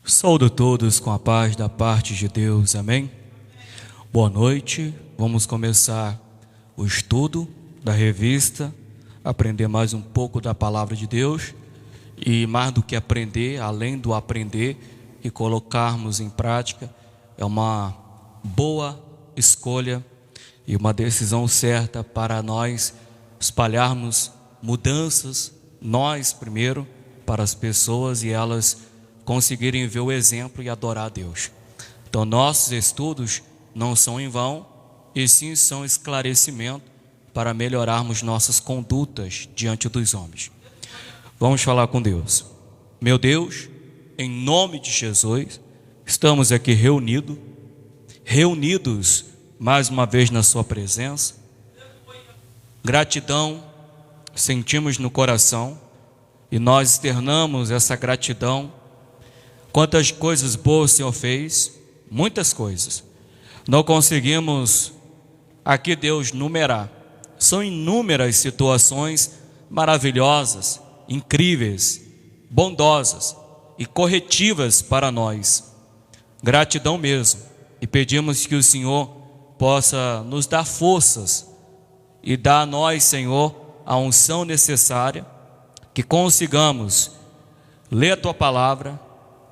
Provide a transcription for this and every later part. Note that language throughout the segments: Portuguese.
Saúdo todos com a paz da parte de Deus, amém? Boa noite, vamos começar o estudo da revista, aprender mais um pouco da palavra de Deus e mais do que aprender, além do aprender e colocarmos em prática, é uma boa escolha e uma decisão certa para nós espalharmos mudanças, nós primeiro, para as pessoas e elas conseguirem ver o exemplo e adorar a Deus. Então nossos estudos não são em vão, e sim são esclarecimento para melhorarmos nossas condutas diante dos homens. Vamos falar com Deus. Meu Deus, em nome de Jesus, estamos aqui reunidos mais uma vez na sua presença. Gratidão sentimos no coração e nós externamos essa gratidão. Quantas coisas boas o Senhor fez, muitas coisas. Não conseguimos aqui, Deus, numerar. São inúmeras situações maravilhosas, incríveis, bondosas e corretivas para nós. Gratidão mesmo. E pedimos que o Senhor possa nos dar forças e dar a nós, Senhor, a unção necessária, que consigamos ler a Tua Palavra,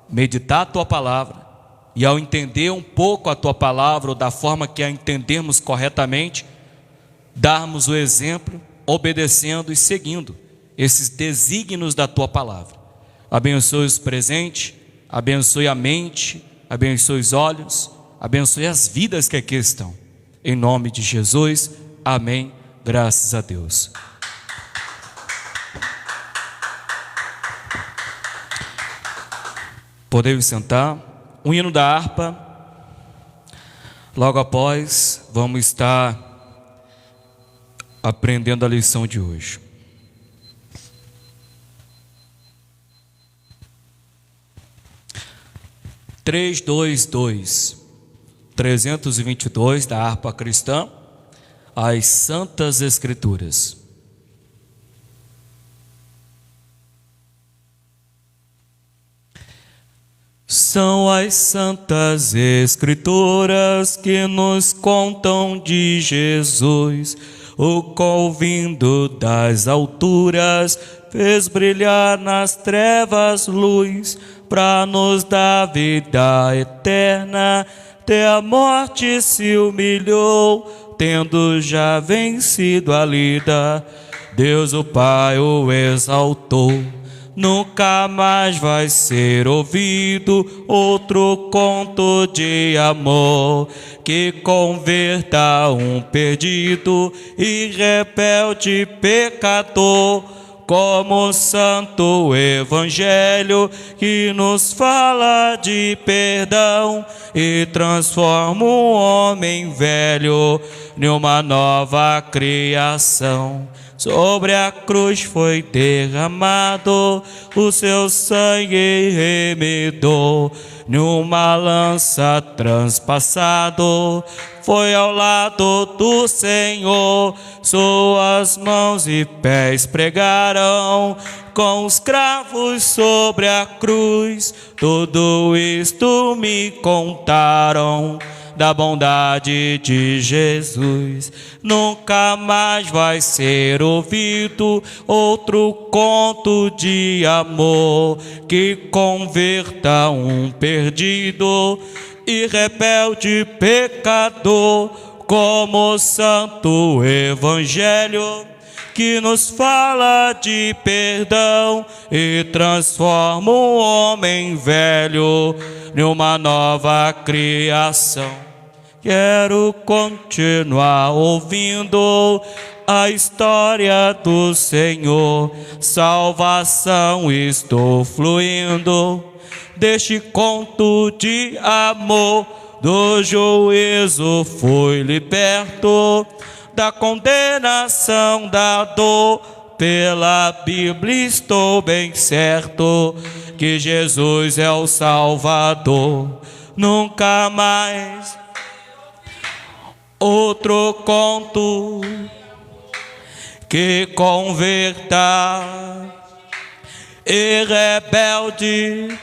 meditar a Tua Palavra e ao entender um pouco a Tua Palavra ou da forma que a entendemos corretamente, darmos o exemplo, obedecendo e seguindo esses desígnios da Tua Palavra. Abençoe os presentes, abençoe a mente, abençoe os olhos, abençoe as vidas que aqui estão. Em nome de Jesus, amém, graças a Deus. Podemos sentar. O hino da harpa. Logo após, vamos estar aprendendo a lição de hoje. (322) 322 da harpa cristã, as Santas Escrituras. São as Santas Escrituras que nos contam de Jesus, o qual vindo das alturas fez brilhar nas trevas luz, para nos dar vida eterna. Até a morte se humilhou, tendo já vencido a lida. Deus o Pai o exaltou. Nunca mais vai ser ouvido outro conto de amor que converta um perdido e rebelde pecador, como o santo evangelho que nos fala de perdão e transforma um homem velho numa nova criação. Sobre a cruz foi derramado, o seu sangue remedou, numa lança transpassado, foi ao lado do Senhor. Suas mãos e pés pregaram, com os cravos sobre a cruz, tudo isto me contaram da bondade de Jesus. Nunca mais vai ser ouvido outro conto de amor que converta um perdido e rebelde pecador, como o santo evangelho que nos fala de perdão e transforma um homem velho numa nova criação. Quero continuar ouvindo a história do Senhor, salvação estou fluindo deste conto de amor. Do juízo fui liberto, da condenação da dor. Pela Bíblia estou bem certo que Jesus é o Salvador. Nunca mais outro conto que converta e rebelde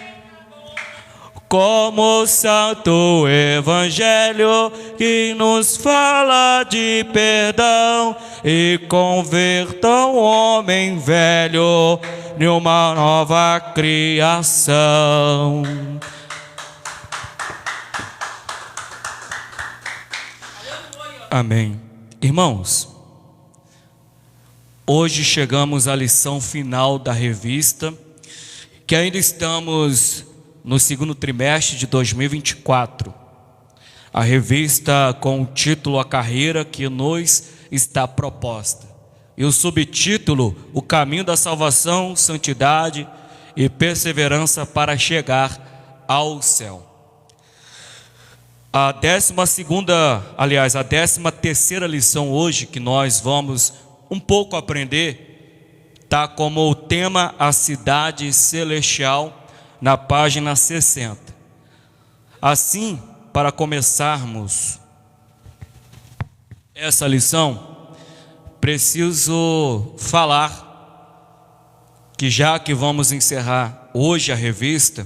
como o Santo Evangelho que nos fala de perdão e convertam o homem velho em uma nova criação. Amém. Irmãos, hoje chegamos à lição final da revista, que ainda estamos no segundo trimestre de 2024. A revista com o título A Carreira que nos está proposta. E o subtítulo, O Caminho da Salvação, Santidade e Perseverança para chegar ao céu. A 13ª lição hoje, que nós vamos um pouco aprender, está como o tema A Cidade Celestial, na página 60. Assim, para começarmos essa lição, preciso falar que já que vamos encerrar hoje a revista,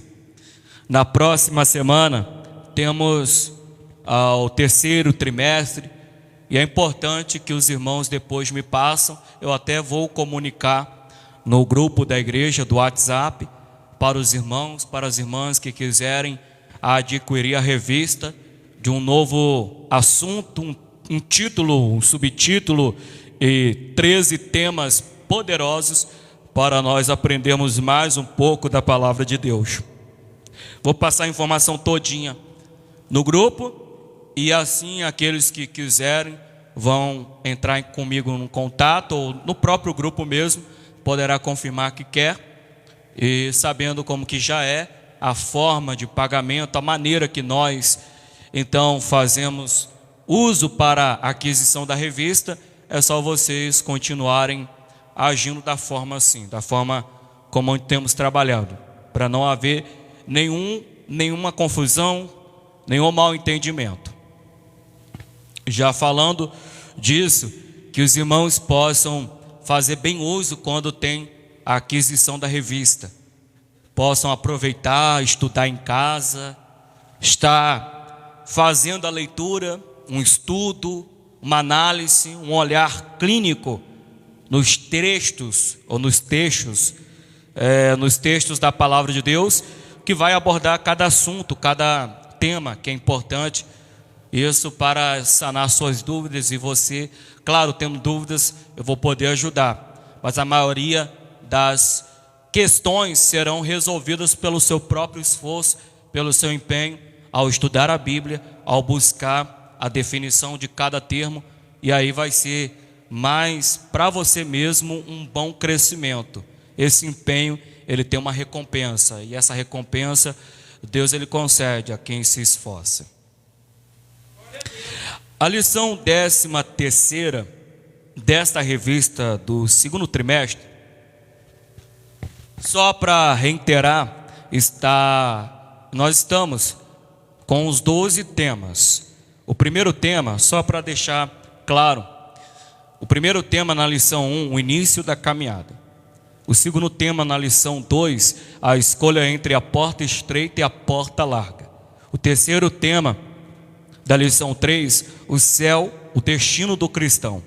na próxima semana temos o terceiro trimestre, e é importante que os irmãos depois me passem, eu até vou comunicar no grupo da igreja do WhatsApp, para os irmãos, para as irmãs que quiserem adquirir a revista de um novo assunto, um título, um subtítulo e 13 temas poderosos para nós aprendermos mais um pouco da palavra de Deus. Vou passar a informação todinha no grupo e assim aqueles que quiserem vão entrar comigo no contato ou no próprio grupo mesmo, poderá confirmar que quer. E sabendo como que já é a forma de pagamento, a maneira que nós então fazemos uso para a aquisição da revista, é só vocês continuarem agindo da forma assim, da forma como temos trabalhado, para não haver nenhuma confusão, nenhum mal entendimento. Já falando disso, que os irmãos possam fazer bem uso quando tem a aquisição da revista, possam aproveitar, estudar em casa, estar fazendo a leitura, um estudo, uma análise, um olhar clínico nos textos da palavra de Deus, que vai abordar cada assunto, cada tema que é importante, isso para sanar suas dúvidas, e você, claro, tendo dúvidas, eu vou poder ajudar, mas a maioria das questões serão resolvidas pelo seu próprio esforço, pelo seu empenho, ao estudar a Bíblia, ao buscar a definição de cada termo, e aí vai ser mais para você mesmo um bom crescimento. Esse empenho, ele tem uma recompensa, e essa recompensa Deus ele concede a quem se esforça. A lição 13ª desta revista do segundo trimestre, só para reiterar, nós estamos com os 12 temas. O primeiro tema, só para deixar claro, o primeiro tema na lição 1, o início da caminhada. O segundo tema na lição 2, a escolha entre a porta estreita e a porta larga. O terceiro tema da lição 3, o céu, o destino do cristão.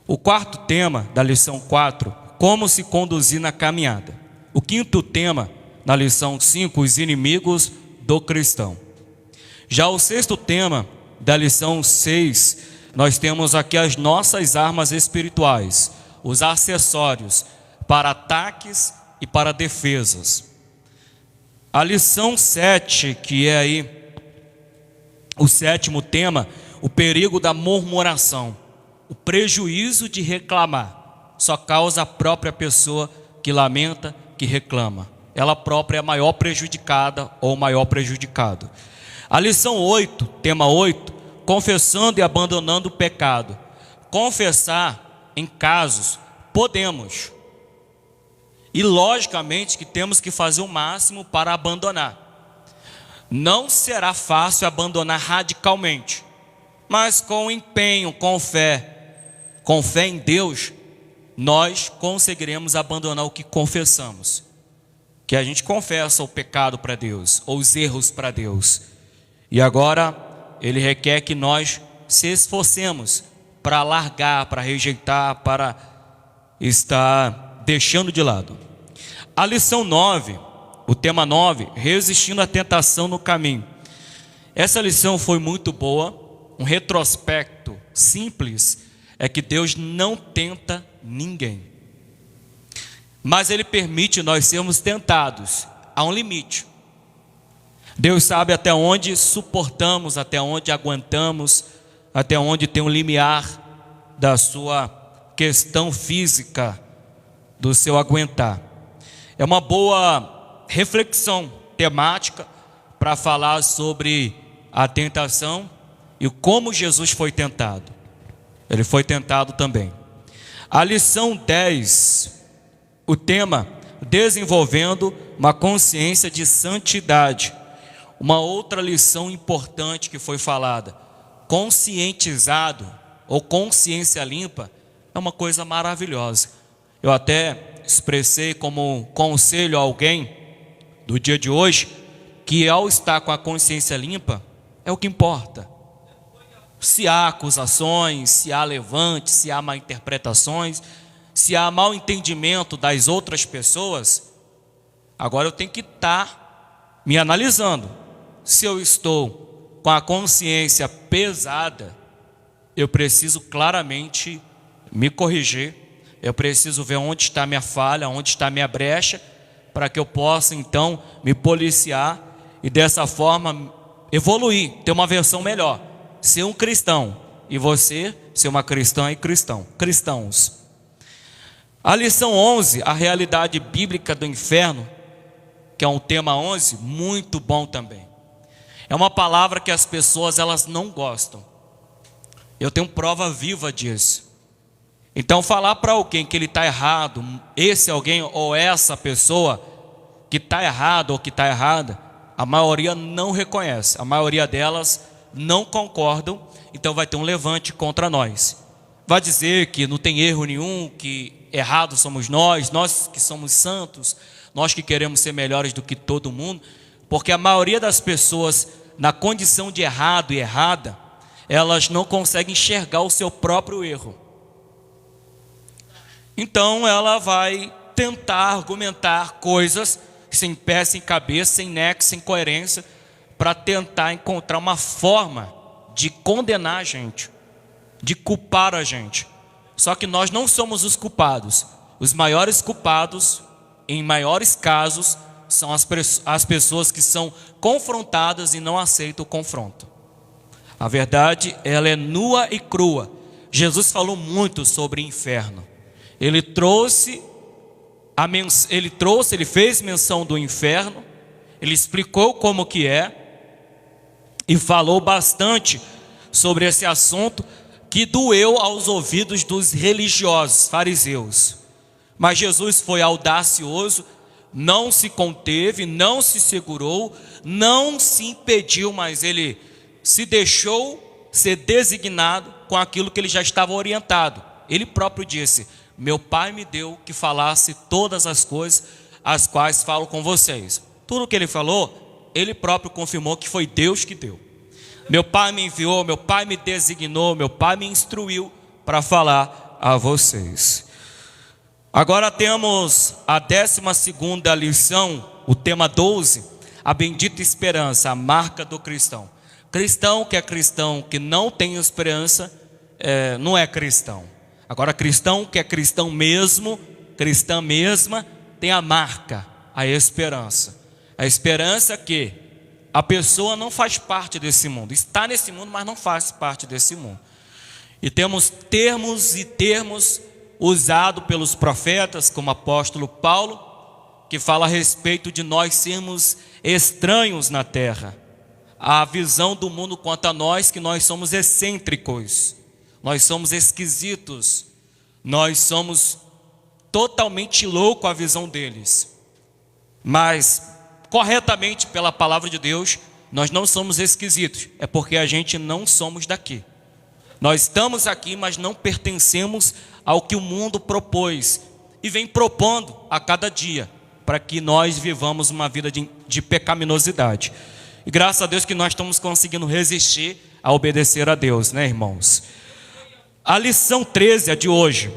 O quarto tema da lição 4, como se conduzir na caminhada. O quinto tema, na lição 5, os inimigos do cristão. Já o sexto tema, da lição 6, nós temos aqui as nossas armas espirituais, os acessórios para ataques e para defesas. A lição 7, que é aí o sétimo tema, o perigo da murmuração, o prejuízo de reclamar, só causa a própria pessoa que lamenta, que reclama. Ela própria é a maior prejudicada ou o maior prejudicado. A lição 8, tema 8, confessando e abandonando o pecado. Confessar em casos, podemos. E logicamente que temos que fazer o máximo para abandonar. Não será fácil abandonar radicalmente, mas com empenho, com fé em Deus, nós conseguiremos abandonar o que confessamos. que a gente confessa o pecado para Deus, ou os erros para Deus. E agora Ele requer que nós se esforcemos para largar, para rejeitar, para estar deixando de lado. A lição 9, o tema 9, resistindo à tentação no caminho. Essa lição foi muito boa, um retrospecto simples, é que Deus não tenta ninguém. Mas Ele permite nós sermos tentados a um limite. Deus sabe até onde suportamos, até onde aguentamos, até onde tem um limiar da sua questão física, do seu aguentar. É uma boa reflexão temática para falar sobre a tentação e como Jesus foi tentado. Ele foi tentado também. A lição 10, o tema, desenvolvendo uma consciência de santidade. Uma outra lição importante que foi falada, conscientizado ou consciência limpa, é uma coisa maravilhosa. Eu até expressei como conselho a alguém do dia de hoje, que ao estar com a consciência limpa, é o que importa. Se há acusações, se há levantes, se há mal interpretações, se há mal entendimento das outras pessoas, agora eu tenho que estar me analisando. Se eu estou com a consciência pesada, eu preciso claramente me corrigir, eu preciso ver onde está a minha falha, onde está a minha brecha, para que eu possa então me policiar e dessa forma evoluir, ter uma versão melhor, ser um cristão e você ser uma cristã e cristãos. A lição 11, a realidade bíblica do inferno, que é um tema 11, muito bom também. É uma palavra que as pessoas elas não gostam. Eu tenho prova viva disso. Então falar para alguém que ele está errado, esse alguém ou essa pessoa que está errado ou que está errada, a maioria não reconhece, a maioria delas não concordam, então vai ter um levante contra nós. Vai dizer que não tem erro nenhum, que errados somos nós que somos santos, nós que queremos ser melhores do que todo mundo, porque a maioria das pessoas na condição de errado e errada, elas não conseguem enxergar o seu próprio erro. Então ela vai tentar argumentar coisas sem pé, sem cabeça, sem nexo, sem coerência, para tentar encontrar uma forma de condenar a gente, de culpar a gente. Só que nós não somos os culpados. Os maiores culpados, em maiores casos, são as pessoas que são confrontadas e não aceitam o confronto. A verdade, ela é nua e crua. Jesus falou muito sobre inferno. Ele fez menção do inferno, ele explicou como que é, e falou bastante sobre esse assunto que doeu aos ouvidos dos religiosos, fariseus. Mas Jesus foi audacioso, não se conteve, não se segurou, não se impediu, mas ele se deixou ser designado com aquilo que ele já estava orientado. Ele próprio disse: meu Pai me deu que falasse todas as coisas as quais falo com vocês. Tudo o que ele falou, ele próprio confirmou que foi Deus que deu. Meu Pai me enviou, meu Pai me designou, meu Pai me instruiu para falar a vocês. Agora temos a 12ª lição, o tema 12, a bendita esperança, a marca do cristão. Cristão que não tem esperança, não é cristão. Agora cristão que é cristão mesmo, cristã mesma, tem a marca, a esperança. A esperança que a pessoa não faz parte desse mundo, está nesse mundo, mas não faz parte desse mundo. E temos termos e termos usados pelos profetas, como o apóstolo Paulo, que fala a respeito de nós sermos estranhos na terra. A visão do mundo quanto a nós, que nós somos excêntricos, nós somos esquisitos, nós somos totalmente loucos a visão deles. Mas corretamente pela palavra de Deus, nós não somos esquisitos, é porque a gente não somos daqui. Nós estamos aqui, mas não pertencemos ao que o mundo propôs e vem propondo a cada dia. para que nós vivamos uma vida de pecaminosidade. E graças a Deus que nós estamos conseguindo resistir a obedecer a Deus, né, irmãos? A lição 13, a de hoje,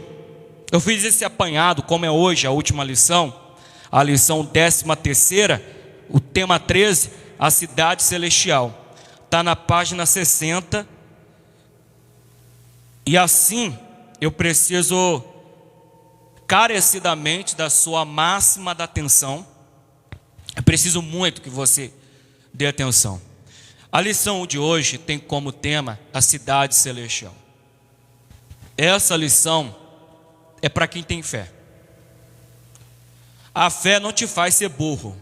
eu fiz esse apanhado, como é hoje a última lição, a lição 13ª, o tema 13, a cidade celestial. Está na página 60. E assim, eu preciso carecidamente da sua máxima da atenção. Eu preciso muito que você dê atenção. A lição de hoje tem como tema a cidade celestial. Essa lição é para quem tem fé. A fé não te faz ser burro.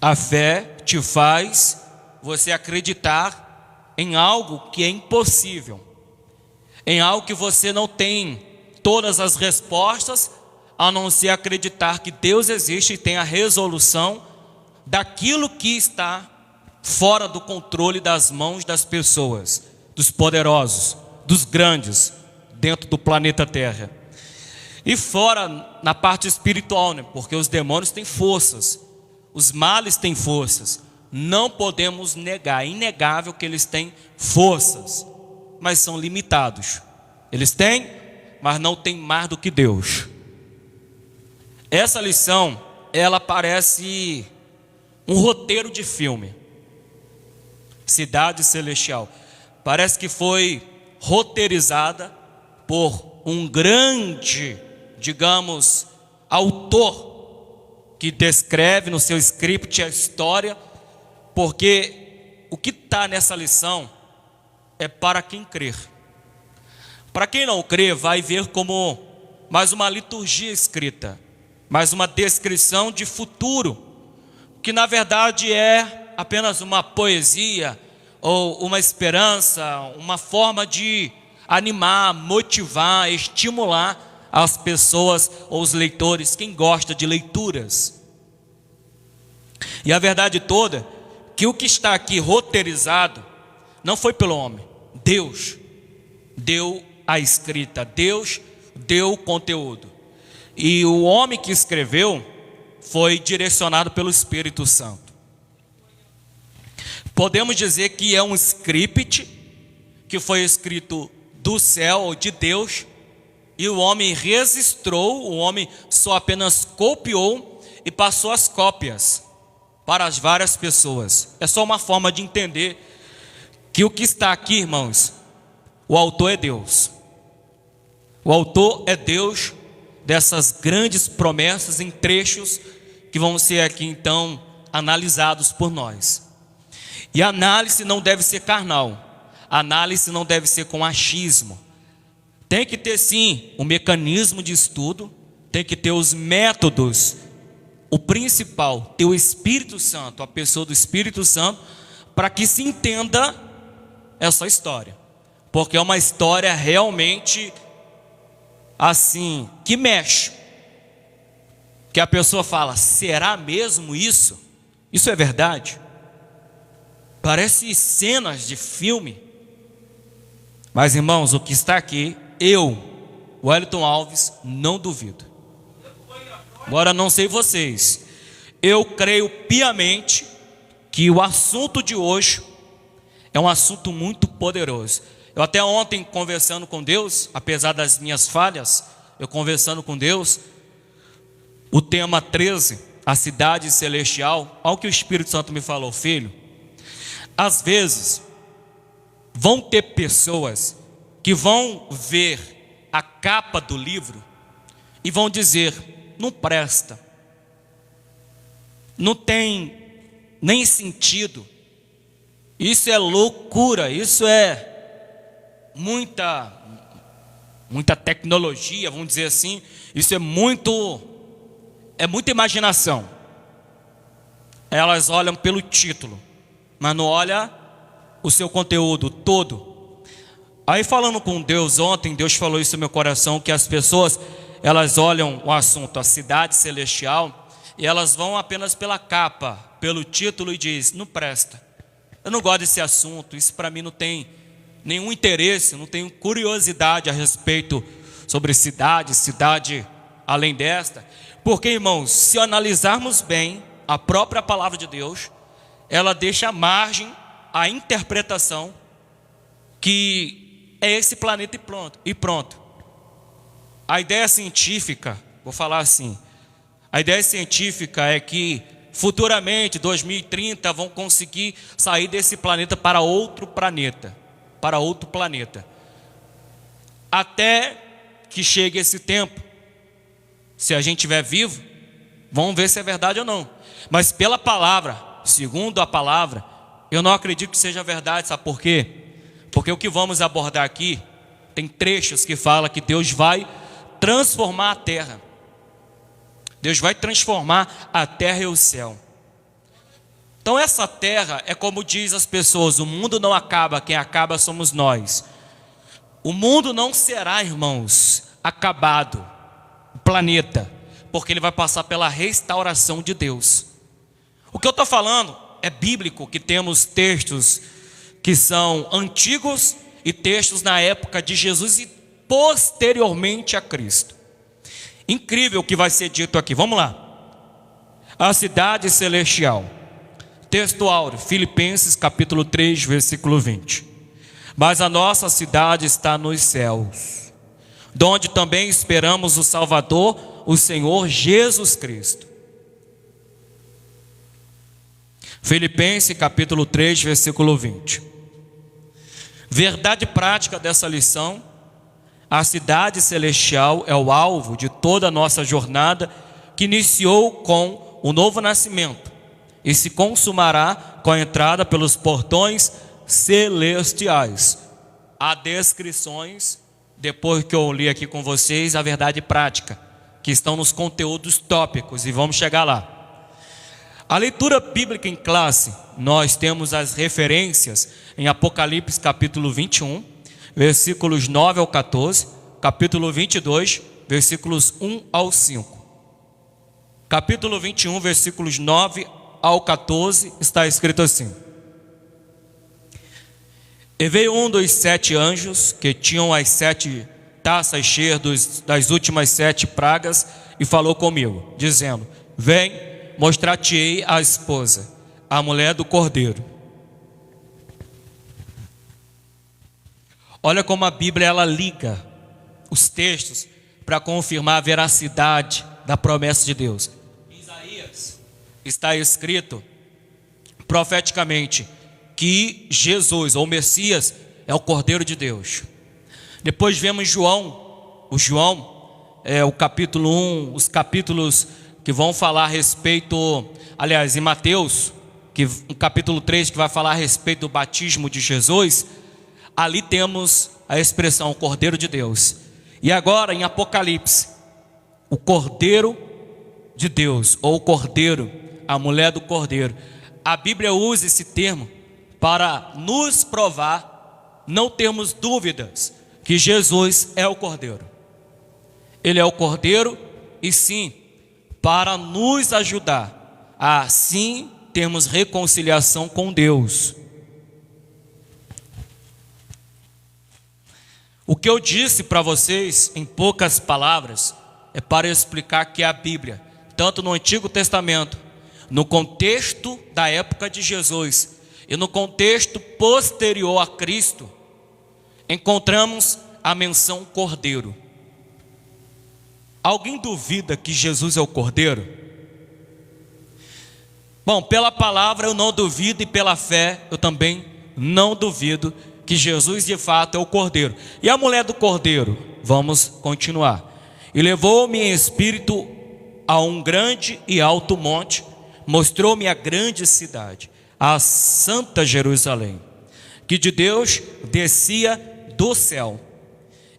A fé te faz você acreditar em algo que é impossível, em algo que você não tem todas as respostas, a não ser acreditar que Deus existe e tem a resolução daquilo que está fora do controle das mãos das pessoas, dos poderosos, dos grandes, dentro do planeta Terra. E fora na parte espiritual, né? Porque os demônios têm forças, os males têm forças. Não podemos negar, é inegável que eles têm forças, mas são limitados. Eles têm, mas não têm mais do que Deus. Essa lição, ela parece um roteiro de filme. Cidade Celestial. Parece que foi roteirizada por um grande, digamos, autor que descreve no seu script a história, porque o que está nessa lição é para quem crer. Para quem não crê, vai ver como mais uma liturgia escrita, mais uma descrição de futuro, que na verdade é apenas uma poesia ou uma esperança, uma forma de animar, motivar, estimular as pessoas ou os leitores, quem gosta de leituras. E a verdade toda, que o que está aqui roteirizado não foi pelo homem. Deus deu a escrita, Deus deu o conteúdo. E o homem que escreveu foi direcionado pelo Espírito Santo. Podemos dizer que é um script que foi escrito do céu ou de Deus, e o homem registrou, o homem só apenas copiou e passou as cópias para as várias pessoas. É só uma forma de entender que o que está aqui, irmãos, o autor é Deus. O autor é Deus dessas grandes promessas em trechos que vão ser aqui então analisados por nós. E a análise não deve ser carnal, a análise não deve ser com achismo. Tem que ter sim o mecanismo de estudo, tem que ter os métodos. O principal, ter o Espírito Santo, a pessoa do Espírito Santo, para que se entenda essa história. Porque é uma história realmente assim, que mexe. Que a pessoa fala, será mesmo isso? Isso é verdade? Parece cenas de filme. Mas irmãos, o que está aqui, eu, Wellington Alves, não duvido. Agora não sei vocês, eu creio piamente que o assunto de hoje é um assunto muito poderoso. Eu até ontem conversando com Deus, apesar das minhas falhas, eu conversando com Deus, o tema 13, a cidade celestial, ao que o Espírito Santo me falou, filho, às vezes vão ter pessoas que vão ver a capa do livro e vão dizer, não presta, não tem nem sentido, isso é loucura, isso é muita tecnologia, vamos dizer assim, isso é muita imaginação. Elas olham pelo título, mas não olham o seu conteúdo todo. Aí falando com Deus ontem, Deus falou isso no meu coração, que as pessoas, elas olham o assunto, a cidade celestial, e elas vão apenas pela capa, pelo título e diz, não presta, eu não gosto desse assunto, isso para mim não tem nenhum interesse, não tenho curiosidade a respeito sobre cidade além desta, Porque, irmãos, se analisarmos bem a própria palavra de Deus, ela deixa margem à interpretação que é esse planeta e pronto. A ideia científica, vou falar assim, a ideia científica é que futuramente, 2030, vão conseguir sair desse planeta para outro planeta. Até que chegue esse tempo, se a gente estiver vivo, vamos ver se é verdade ou não. Mas pela palavra, segundo a palavra, eu não acredito que seja verdade, sabe por quê? Porque o que vamos abordar aqui, tem trechos que falam que Deus vai transformar a terra. Deus vai transformar a terra e o céu. Então essa terra é como diz as pessoas, o mundo não acaba, quem acaba somos nós. O mundo não será, irmãos, acabado, o planeta, porque ele vai passar pela restauração de Deus. O que eu estou falando é bíblico, que temos textos que são antigos e textos na época de Jesus e posteriormente a Cristo. Incrível o que vai ser dito aqui, vamos lá. A cidade celestial. Texto áureo, Filipenses capítulo 3, versículo 20. Mas a nossa cidade está nos céus, donde também esperamos o Salvador, o Senhor Jesus Cristo. Filipenses capítulo 3, versículo 20. Verdade prática dessa lição: a cidade celestial é o alvo de toda a nossa jornada, que iniciou com o novo nascimento e se consumará com a entrada pelos portões celestiais. Há descrições, depois que eu li aqui com vocês, a verdade prática, que estão nos conteúdos tópicos, e vamos chegar lá. A leitura bíblica em classe, nós temos as referências em Apocalipse capítulo 21, versículos 9 ao 14, capítulo 22, versículos 1 ao 5. Capítulo 21, versículos 9 ao 14, está escrito assim: E veio um dos 7 anjos, que tinham as 7 taças cheias das últimas 7 pragas, e falou comigo, dizendo: Vem, mostrar-te-ei a esposa, a mulher do Cordeiro. Olha como a Bíblia ela liga os textos para confirmar a veracidade da promessa de Deus. Em Isaías está escrito profeticamente que Jesus, ou Messias, é o Cordeiro de Deus. Depois vemos João, o capítulo 1, os capítulos que vão falar a respeito, aliás, em Mateus, o capítulo 3, que vai falar a respeito do batismo de Jesus. Ali temos a expressão o Cordeiro de Deus. E agora em Apocalipse, o Cordeiro de Deus, ou o Cordeiro, a mulher do Cordeiro. A Bíblia usa esse termo para nos provar, não termos dúvidas, que Jesus é o Cordeiro. Ele é o Cordeiro, e sim, para nos ajudar a sim termos reconciliação com Deus. O que eu disse para vocês, em poucas palavras, é para explicar que a Bíblia, tanto no Antigo Testamento, no contexto da época de Jesus e no contexto posterior a Cristo, encontramos a menção Cordeiro. Alguém duvida que Jesus é o Cordeiro? Bom, pela palavra eu não duvido, e pela fé eu também não duvido que Jesus de fato é o Cordeiro. E a mulher do Cordeiro? Vamos continuar. E levou-me em espírito a um grande e alto monte, mostrou-me a grande cidade, a santa Jerusalém, que de Deus descia do céu,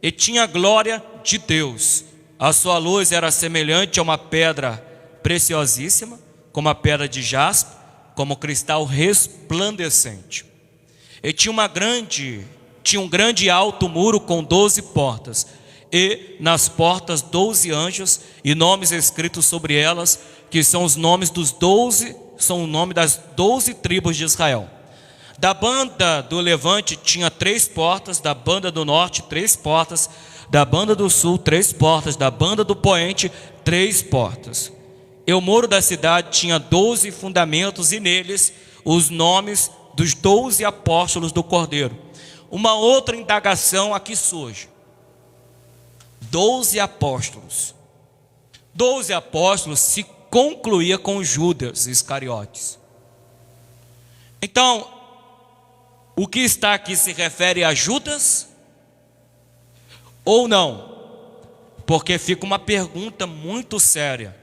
e tinha a glória de Deus. A sua luz era semelhante a uma pedra preciosíssima, como a pedra de jaspe, como cristal resplandecente. E tinha um grande e alto muro com 12 portas, e nas portas 12 anjos, e nomes escritos sobre elas, que são os nomes dos 12, são o nome das 12 tribos de Israel. Da banda do levante tinha 3 portas, da banda do norte 3 portas, da banda do sul 3 portas, da banda do poente 3 portas. E o muro da cidade tinha 12 fundamentos, e neles os nomes dos 12 apóstolos do Cordeiro. Uma outra indagação aqui surge. 12 apóstolos. 12 apóstolos se concluía com Judas Iscariotes. Então, o que está aqui se refere a Judas ou não? Porque fica uma pergunta muito séria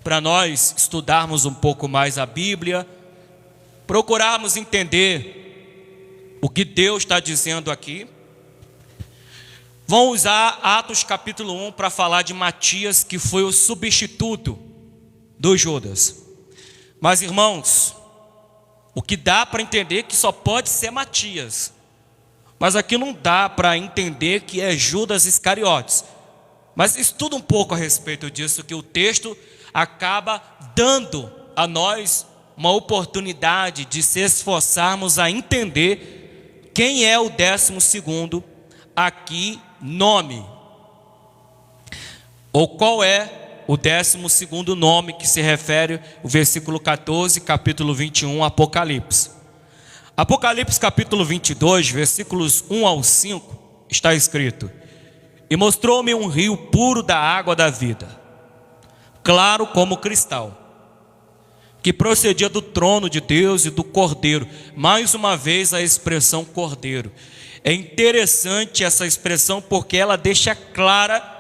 para nós estudarmos um pouco mais a Bíblia, procurarmos entender o que Deus está dizendo aqui. Vamos usar Atos capítulo 1 para falar de Matias, que foi o substituto do Judas. Mas, irmãos, o que dá para entender é que só pode ser Matias. Mas aqui não dá para entender que é Judas Iscariotes. Mas estuda um pouco a respeito disso, que o texto acaba dando a nós uma oportunidade de se esforçarmos a entender quem é o 12º aqui nome, ou qual é o 12º nome que se refere o versículo 14, capítulo 21, Apocalipse. Apocalipse capítulo 22, versículos 1 ao 5, está escrito: E mostrou-me um rio puro da água da vida, claro como cristal, que procedia do trono de Deus e do Cordeiro. Mais uma vez a expressão Cordeiro. É interessante essa expressão porque ela deixa clara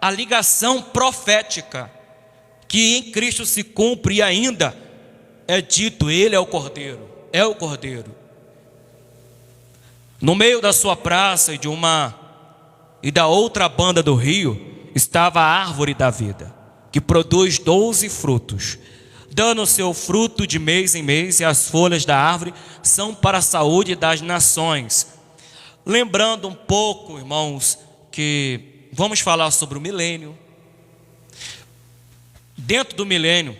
a ligação profética que em Cristo se cumpre, e ainda é dito: Ele é o Cordeiro, é o Cordeiro. No meio da sua praça e da outra banda do rio estava a árvore da vida, que produz 12 frutos, dando seu fruto de mês em mês, e as folhas da árvore são para a saúde das nações. Lembrando um pouco, irmãos, que vamos falar sobre o milênio. Dentro do milênio,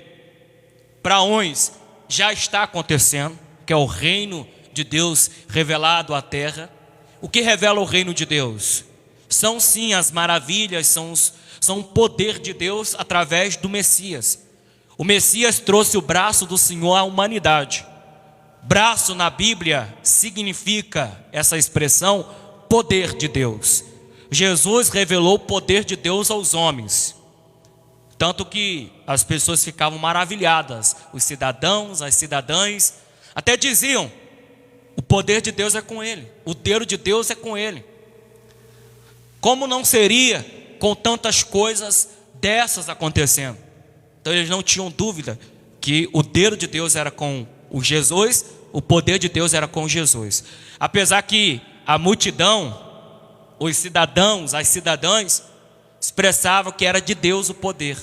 para uns já está acontecendo, que é o reino de Deus revelado à terra. O que revela o reino de Deus? São sim as maravilhas, são o poder de Deus através do Messias. O Messias trouxe o braço do Senhor à humanidade. Braço na Bíblia significa essa expressão poder de Deus. Jesus revelou o poder de Deus aos homens, tanto que as pessoas ficavam maravilhadas, os cidadãos, as cidadãs, até diziam: o poder de Deus é com ele, o dedo de Deus é com ele. Como não seria com tantas coisas dessas acontecendo? Então eles não tinham dúvida que o dedo de Deus era com o Jesus, o poder de Deus era com Jesus. Apesar que a multidão, os cidadãos, as cidadãs, expressavam que era de Deus o poder.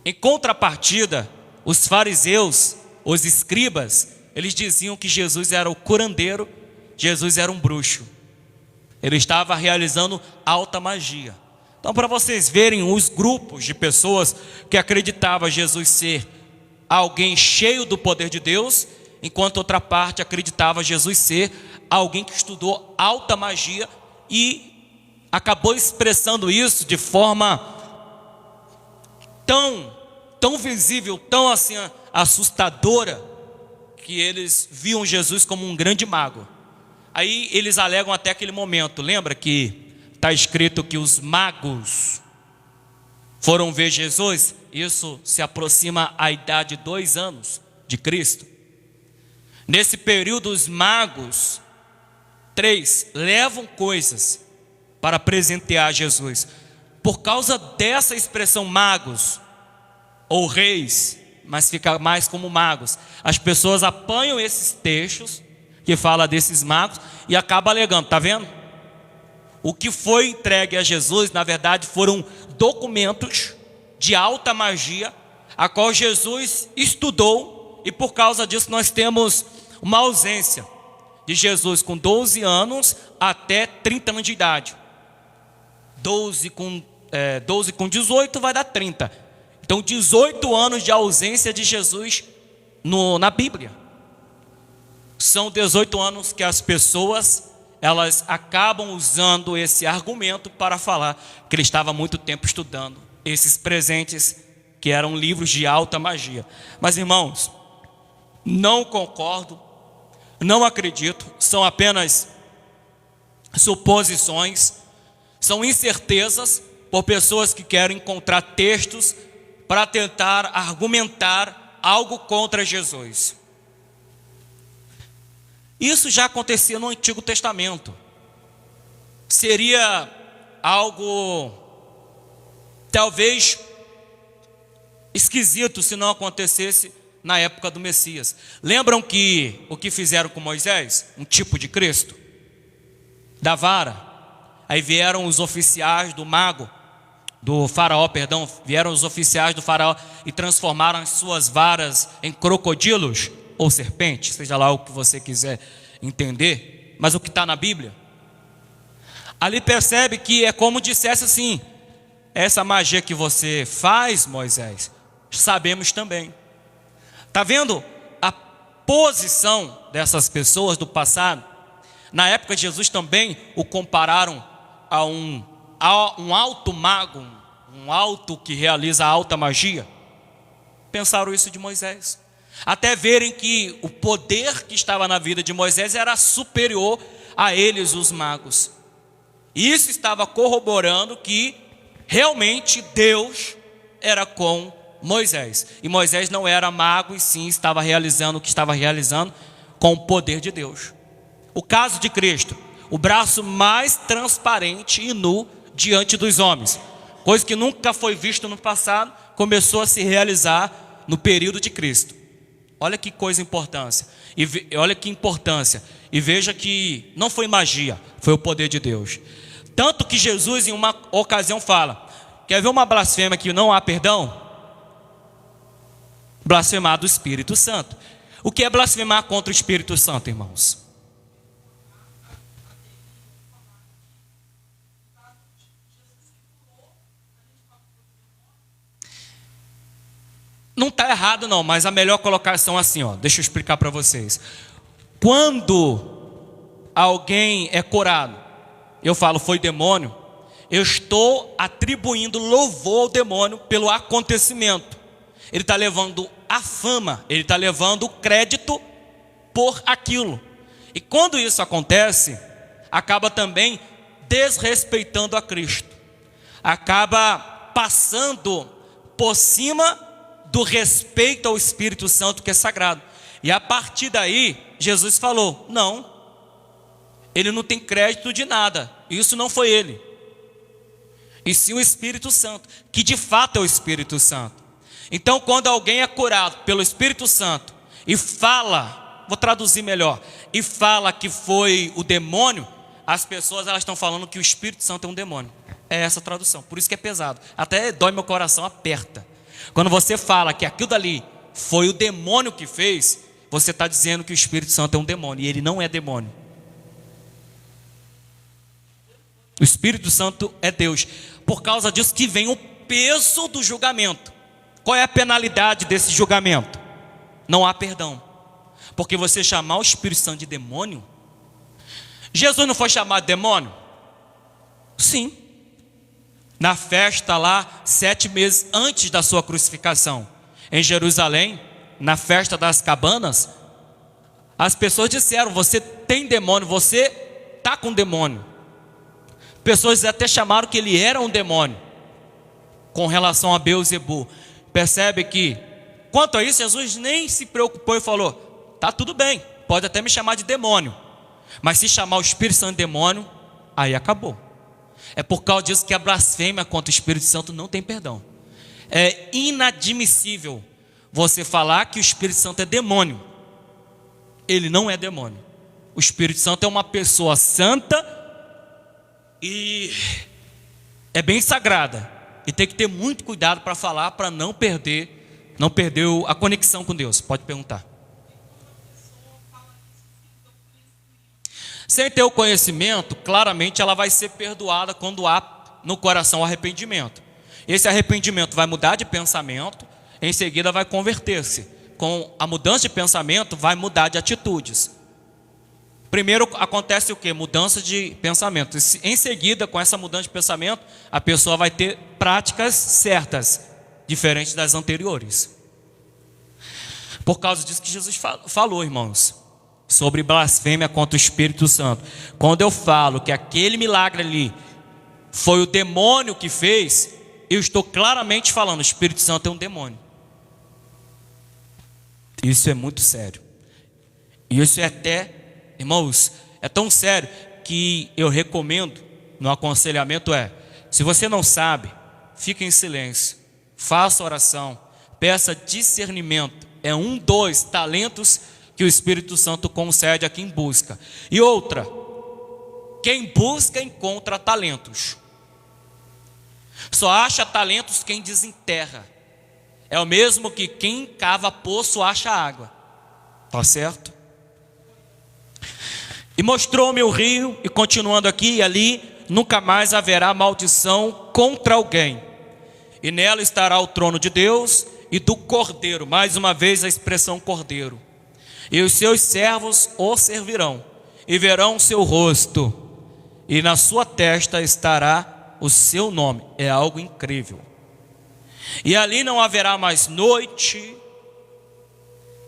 Em contrapartida, os fariseus, os escribas, eles diziam que Jesus era o curandeiro, Jesus era um bruxo. Ele estava realizando alta magia. Então, para vocês verem os grupos de pessoas que acreditavam Jesus ser alguém cheio do poder de Deus, enquanto outra parte acreditava Jesus ser alguém que estudou alta magia e acabou expressando isso de forma tão visível, tão assim assustadora, que eles viam Jesus como um grande mago. Aí eles alegam até aquele momento, lembra que está escrito que os magos foram ver Jesus? Isso se aproxima à idade de 2 anos de Cristo. Nesse período, os magos, 3, levam coisas para presentear Jesus. Por causa dessa expressão magos, ou reis, mas fica mais como magos, as pessoas apanham esses textos que fala desses magos e acaba alegando: está vendo? O que foi entregue a Jesus, na verdade, foram documentos de alta magia, a qual Jesus estudou, e por causa disso nós temos uma ausência de Jesus com 12 anos até 30 anos de idade. 12 com 18 vai dar 30. Então 18 anos de ausência de Jesus na Bíblia. São 18 anos que as pessoas, elas acabam usando esse argumento para falar que ele estava muito tempo estudando esses presentes que eram livros de alta magia. Mas, irmãos, não concordo, não acredito, são apenas suposições, são incertezas por pessoas que querem encontrar textos para tentar argumentar algo contra Jesus. Isso já acontecia no Antigo Testamento. Seria algo talvez esquisito se não acontecesse na época do Messias. Lembram que o que fizeram com Moisés? Um tipo de Cristo, da vara. Aí vieram os oficiais do faraó, vieram os oficiais do faraó e transformaram as suas varas em crocodilos ou serpentes, seja lá o que você quiser entender, mas o que está na Bíblia. Ali percebe que é como dissesse assim: essa magia que você faz, Moisés, sabemos também. Está vendo a posição dessas pessoas do passado? Na época de Jesus também o compararam a um alto mago, um alto que realiza a alta magia. Pensaram isso de Moisés, até verem que o poder que estava na vida de Moisés era superior a eles, os magos. Isso estava corroborando que realmente Deus era com Moisés, e Moisés não era mago, e sim estava realizando o que estava realizando com o poder de Deus. O caso de Cristo, o braço mais transparente e nu diante dos homens, coisa que nunca foi visto no passado, começou a se realizar no período de Cristo. Olha que coisa importância, olha que importância, e veja que não foi magia, foi o poder de Deus. Tanto que Jesus em uma ocasião fala: quer ver uma blasfêmia que não há perdão? Blasfemar do Espírito Santo. O que é blasfemar contra o Espírito Santo, irmãos? Não está errado não, mas a melhor colocação é assim, deixa eu explicar para vocês. Quando alguém é curado, eu falo foi demônio, eu estou atribuindo louvor ao demônio pelo acontecimento. Ele está levando a fama, ele está levando o crédito por aquilo. E quando isso acontece, acaba também desrespeitando a Cristo, acaba passando por cima do respeito ao Espírito Santo, que é sagrado. E a partir daí, Jesus falou: não, ele não tem crédito de nada, isso não foi ele, e sim o Espírito Santo, que de fato é o Espírito Santo. Então, quando alguém é curado pelo Espírito Santo e fala, vou traduzir melhor, e fala que foi o demônio, as pessoas elas estão falando que o Espírito Santo é um demônio. É essa a tradução, por isso que é pesado, até dói meu coração, aperta. Quando você fala que aquilo dali foi o demônio que fez, você está dizendo que o Espírito Santo é um demônio, e ele não é demônio. O Espírito Santo é Deus. Por causa disso que vem o peso do julgamento. Qual é a penalidade desse julgamento? Não há perdão. Porque você chamar o Espírito Santo de demônio? Jesus não foi chamado de demônio? Sim. Na festa lá, 7 meses antes da sua crucificação, em Jerusalém, na festa das cabanas, as pessoas disseram: você tem demônio, você está com demônio. Pessoas até chamaram que ele era um demônio, com relação a Beelzebu. Percebe que, quanto a isso, Jesus nem se preocupou e falou: tá tudo bem, pode até me chamar de demônio, mas se chamar o Espírito Santo de demônio, aí acabou. É por causa disso que a blasfêmia contra o Espírito Santo não tem perdão. É inadmissível você falar que o Espírito Santo é demônio. Ele não é demônio. O Espírito Santo é uma pessoa santa e é bem sagrada, e tem que ter muito cuidado para falar, para não perder a conexão com Deus. Pode perguntar. Sem ter o conhecimento, claramente ela vai ser perdoada quando há no coração arrependimento. Esse arrependimento vai mudar de pensamento, em seguida vai converter-se. Com a mudança de pensamento, vai mudar de atitudes. Primeiro acontece o quê? Mudança de pensamento. Em seguida, com essa mudança de pensamento, a pessoa vai ter práticas certas, diferentes das anteriores. Por causa disso que Jesus falou, irmãos, sobre blasfêmia contra o Espírito Santo. Quando eu falo que aquele milagre ali foi o demônio que fez, eu estou claramente falando, o Espírito Santo é um demônio. Isso é muito sério. E isso é até, irmãos, é tão sério que eu recomendo no aconselhamento se você não sabe, fique em silêncio, faça oração, peça discernimento. É dos talentos que o Espírito Santo concede a quem busca. E outra, quem busca encontra talentos. Só acha talentos quem desenterra. É o mesmo que quem cava poço acha água. Tá certo? E mostrou-me o rio, e continuando aqui e ali, nunca mais haverá maldição contra alguém. E nela estará o trono de Deus e do Cordeiro. Mais uma vez a expressão Cordeiro. E os seus servos o servirão, e verão o seu rosto, e na sua testa estará o seu nome. É algo incrível. E ali não haverá mais noite,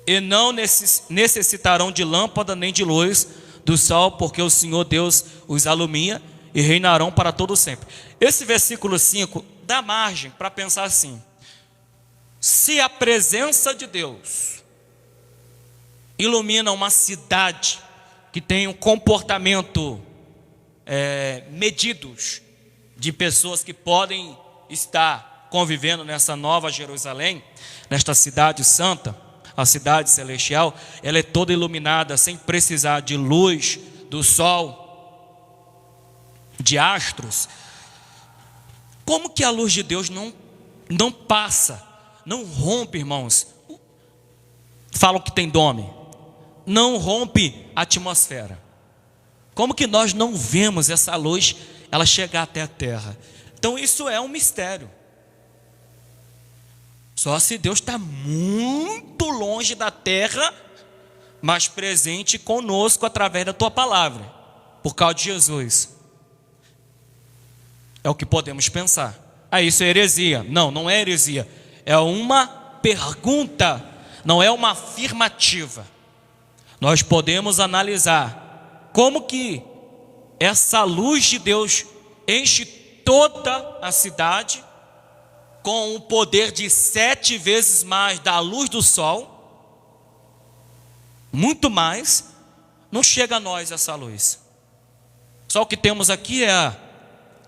e não necessitarão de lâmpada nem de luz do sol, porque o Senhor Deus os alumia, e reinarão para todo sempre. Esse versículo 5 dá margem para pensar assim: se a presença de Deus ilumina uma cidade que tem um comportamento medidos de pessoas que podem estar convivendo nessa nova Jerusalém, nesta cidade santa, a cidade celestial, ela é toda iluminada sem precisar de luz do sol, de astros. Como que a luz de Deus não passa, não rompe, irmãos? Falam que tem dome, não rompe a atmosfera. Como que nós não vemos essa luz, ela chegar até a terra? Então isso é um mistério. Só se Deus está muito longe da terra, mas presente conosco através da tua palavra, por causa de Jesus. É o que podemos pensar. Isso é heresia. Não, não é heresia. É uma pergunta, não é uma afirmativa. Nós podemos analisar como que essa luz de Deus enche toda a cidade, com o poder de 7 vezes mais da luz do sol, muito mais, não chega a nós essa luz. Só o que temos aqui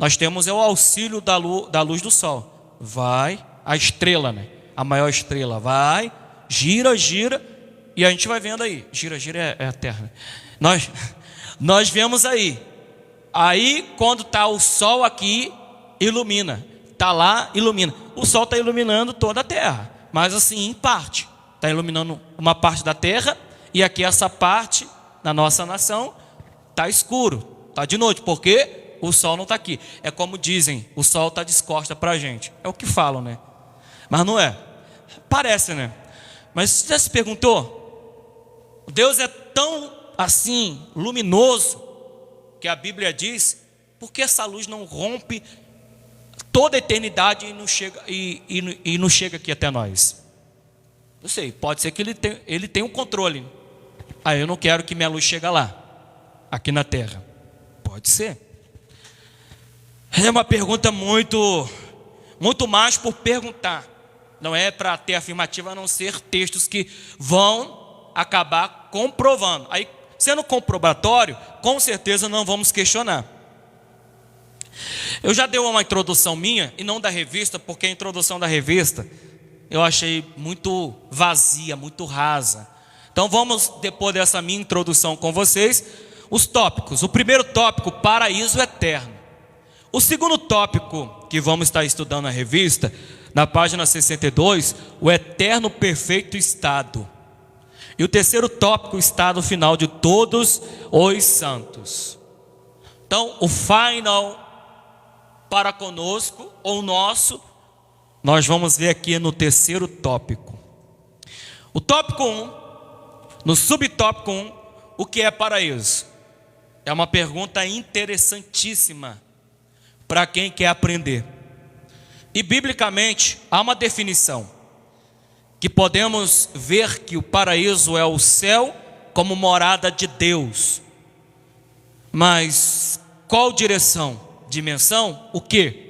nós temos o auxílio da luz do sol. Vai, a estrela, né? A maior estrela, vai, gira, e a gente vai vendo aí, gira é a terra. Nós vemos aí quando está o sol aqui, ilumina. Está lá, ilumina. O sol está iluminando toda a terra, mas assim, em parte. Está iluminando uma parte da terra, e aqui essa parte, na nossa nação, está escuro, está de noite, porque o sol não está aqui. É como dizem, o sol está de costas para a gente. É o que falam, né? Mas não é. Parece, né? Mas você já se perguntou? Deus é tão assim, luminoso, que a Bíblia diz, por que essa luz não rompe toda a eternidade e não chega aqui até nós? Não sei, pode ser que ele tenha um controle. Eu não quero que minha luz chegue lá, aqui na terra. Pode ser. É uma pergunta muito mais por perguntar. Não é para ter afirmativa, a não ser textos que vão acabar comprovando. Aí, sendo comprobatório, com certeza não vamos questionar. Eu já dei uma introdução minha, e não da revista, porque a introdução da revista eu achei muito vazia, muito rasa. Então vamos, depois dessa minha introdução com vocês, os tópicos. O primeiro tópico, paraíso eterno. O segundo tópico que vamos estar estudando na revista, na página 62, o eterno perfeito estado. E o terceiro tópico, o estado final de todos os santos. Então, o final para conosco, ou nosso, nós vamos ver aqui no terceiro tópico. O tópico 1, no subtópico 1, o que é paraíso? É uma pergunta interessantíssima para quem quer aprender. E biblicamente há uma definição que podemos ver que o paraíso é o céu como morada de Deus. Mas qual direção? Dimensão? O quê?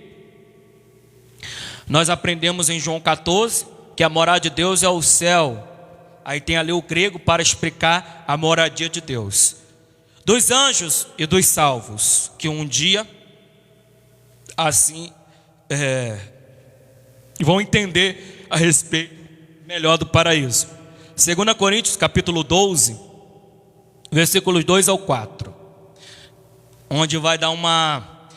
Nós aprendemos em João 14 que a morada de Deus é o céu. Aí tem ali o grego para explicar a moradia de Deus. Dos anjos e dos salvos, que um dia assim vão entender a respeito melhor do paraíso. 2 Coríntios capítulo 12, versículos 2 ao 4, onde vai dar uma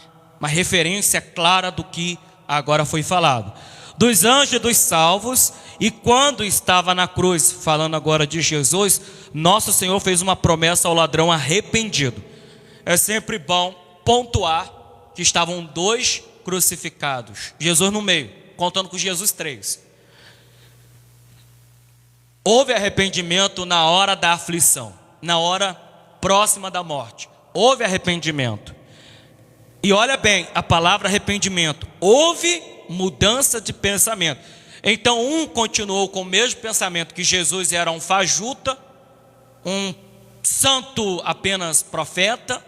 referência clara do que agora foi falado. Dos anjos e dos salvos, e quando estava na cruz, falando agora de Jesus, nosso Senhor fez uma promessa ao ladrão arrependido. É sempre bom pontuar que estavam dois crucificados, Jesus no meio, contando com Jesus 3. Houve arrependimento na hora da aflição, na hora próxima da morte. Houve arrependimento. E olha bem, a palavra arrependimento. Houve mudança de pensamento. Então um continuou com o mesmo pensamento, que Jesus era um fajuta, um santo apenas profeta,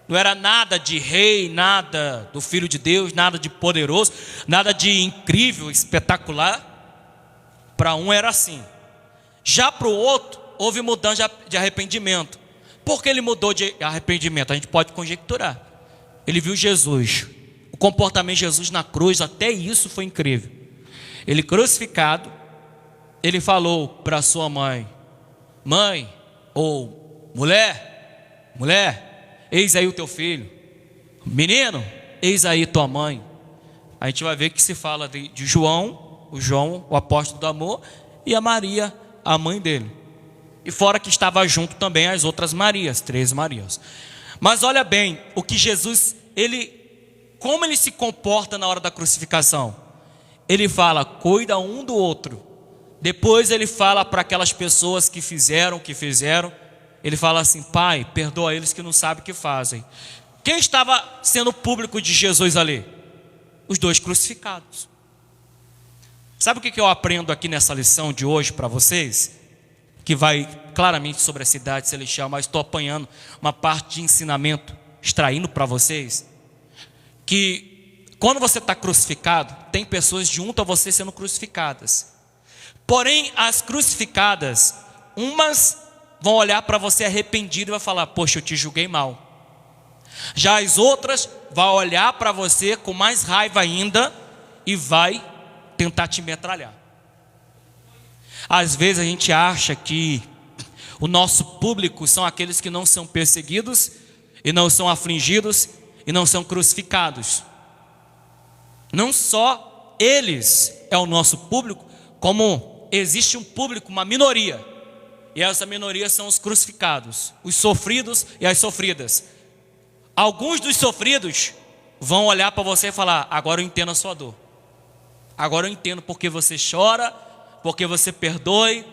não era nada de rei, nada do Filho de Deus, nada de poderoso, nada de incrível, espetacular. Para um era assim. Já para o outro, houve mudança de arrependimento. Por que ele mudou de arrependimento? A gente pode conjecturar. Ele viu Jesus, o comportamento de Jesus na cruz, até isso foi incrível. Ele crucificado, ele falou para sua mãe: mãe, ou mulher, eis aí o teu filho. Menino, eis aí tua mãe. A gente vai ver que se fala de João, o apóstolo do amor, e a Maria, a mãe dele. E fora que estava junto também as outras Marias, 3 Marias. Mas olha bem, o que Jesus, como ele se comporta na hora da crucificação. Ele fala, cuida um do outro. Depois ele fala para aquelas pessoas que fizeram, ele fala assim: Pai, perdoa eles que não sabem o que fazem. Quem estava sendo público de Jesus ali? Os dois crucificados. Sabe o que eu aprendo aqui nessa lição de hoje para vocês? Que vai claramente sobre a cidade celestial, mas estou apanhando uma parte de ensinamento, extraindo para vocês. Que quando você está crucificado, tem pessoas junto a você sendo crucificadas. Porém, as crucificadas, umas vão olhar para você arrependido e vai falar: poxa, eu te julguei mal. Já as outras vão olhar para você com mais raiva ainda e vai tentar te metralhar. Às vezes a gente acha que o nosso público são aqueles que não são perseguidos e não são afligidos e não são crucificados. Não só eles é o nosso público, como existe um público, uma minoria. E essa minoria são os crucificados, os sofridos e as sofridas. Alguns dos sofridos vão olhar para você e falar: agora eu entendo a sua dor. Agora eu entendo porque você chora, porque você perdoe,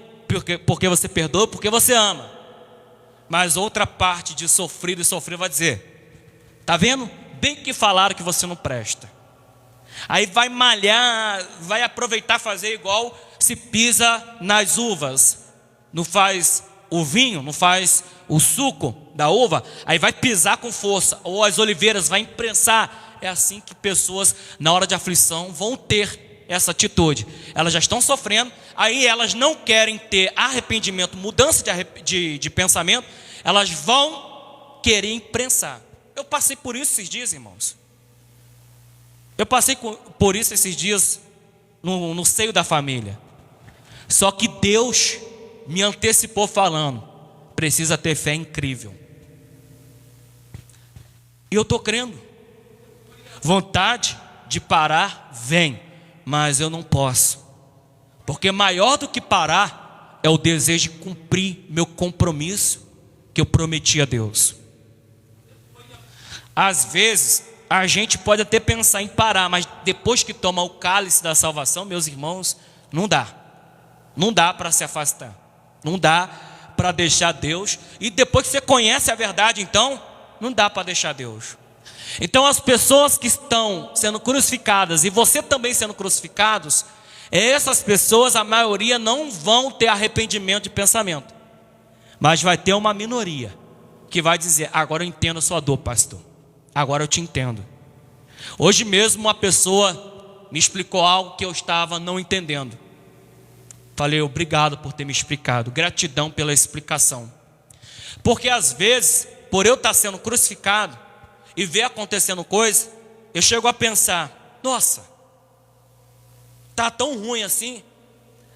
porque você perdoa, porque você ama. Mas outra parte de sofrido e sofrido vai dizer: tá vendo? Bem que falaram que você não presta. Aí vai malhar, vai aproveitar fazer igual se pisa nas uvas. Não faz o vinho, não faz o suco da uva, aí vai pisar com força. Ou as oliveiras vai imprensar. É assim que pessoas na hora de aflição vão ter essa atitude. Elas já estão sofrendo, aí elas não querem ter arrependimento, mudança de pensamento, elas vão querer imprensar. Eu passei por isso esses dias, irmãos. Eu passei por isso esses dias no seio da família. Só que Deus me antecipou falando: precisa ter fé incrível. E eu estou crendo. Vontade de parar vem, mas eu não posso. Porque maior do que parar é o desejo de cumprir meu compromisso que eu prometi a Deus. Às vezes a gente pode até pensar em parar, mas depois que toma o cálice da salvação, meus irmãos, não dá. Não dá para se afastar. Não dá para deixar Deus. E depois que você conhece a verdade, então, não dá para deixar Deus. Então as pessoas que estão sendo crucificadas, e você também sendo crucificados, essas pessoas, a maioria não vão ter arrependimento de pensamento. Mas vai ter uma minoria que vai dizer: agora eu entendo a sua dor, pastor. Agora eu te entendo. Hoje mesmo uma pessoa me explicou algo que eu estava não entendendo. Falei: obrigado por ter me explicado. Gratidão pela explicação. Porque às vezes, por eu estar sendo crucificado e ver acontecendo coisa, eu chego a pensar: nossa, está tão ruim assim.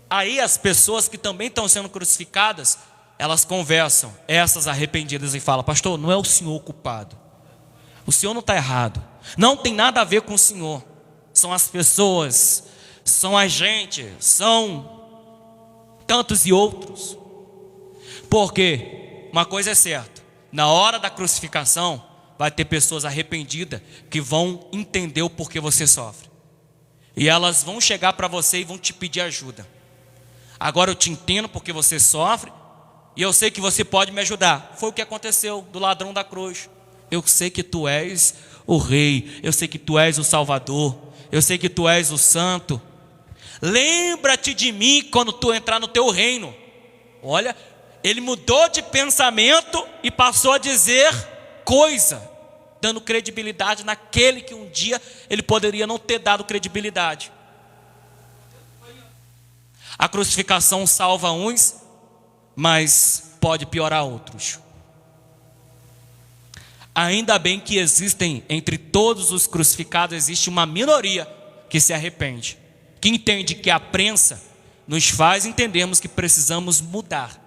Aí as pessoas que também estão sendo crucificadas, elas conversam, essas arrependidas, e falam: pastor, não é o senhor o culpado. O senhor não está errado. Não tem nada a ver com o senhor. São as pessoas, são a gente, são tantos e outros. Porque uma coisa é certa: na hora da crucificação vai ter pessoas arrependidas que vão entender o porquê você sofre. E elas vão chegar para você e vão te pedir ajuda. Agora eu te entendo porque você sofre, e eu sei que você pode me ajudar. Foi o que aconteceu do ladrão da cruz. Eu sei que tu és o rei, eu sei que tu és o salvador, eu sei que tu és o santo. Lembra-te de mim quando tu entrar no teu reino. Olha, ele mudou de pensamento e passou a dizer coisa, dando credibilidade naquele que um dia ele poderia não ter dado credibilidade. A crucificação salva uns, mas pode piorar outros. Ainda bem que existem, entre todos os crucificados, existe uma minoria que se arrepende, que entende que a prensa nos faz entendermos que precisamos mudar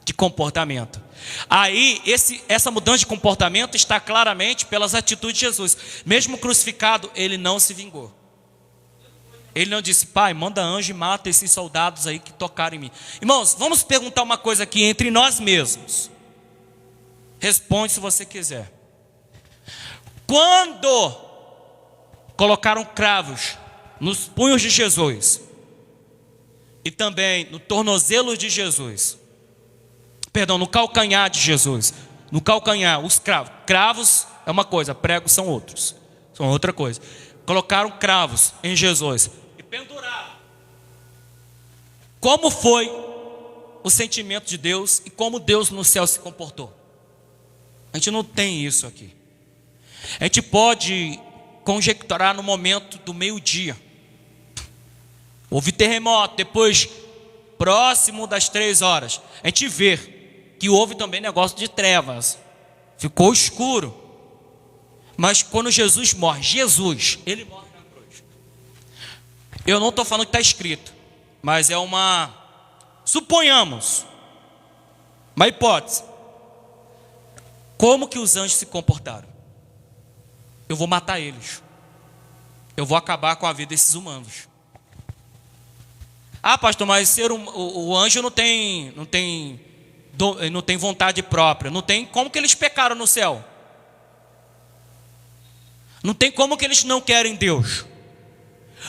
de comportamento. Aí essa mudança de comportamento está claramente pelas atitudes de Jesus. Mesmo crucificado, ele não se vingou. Ele não disse: pai, manda anjo e mata esses soldados aí que tocaram em mim. Irmãos, vamos perguntar uma coisa aqui entre nós mesmos. Responde se você quiser. Quando colocaram cravos nos punhos de Jesus e também no tornozelo de Jesus, perdão, no calcanhar de Jesus, no calcanhar, os cravos. Cravos é uma coisa, pregos são outros, são outra coisa. Colocaram cravos em Jesus e penduraram. Como foi o sentimento de Deus e como Deus no céu se comportou? A gente não tem isso aqui. A gente pode conjecturar no momento do meio-dia. Houve terremoto, depois, próximo das 3 horas, a gente vê que houve também negócio de trevas. Ficou escuro. Mas quando Jesus morre, ele morre na cruz. Eu não estou falando que está escrito, mas é suponhamos, uma hipótese. Como que os anjos se comportaram? Eu vou matar eles. Eu vou acabar com a vida desses humanos. Ah, pastor, mas o anjo não tem vontade própria. Não tem como que eles pecaram no céu. Não tem como que eles não querem Deus.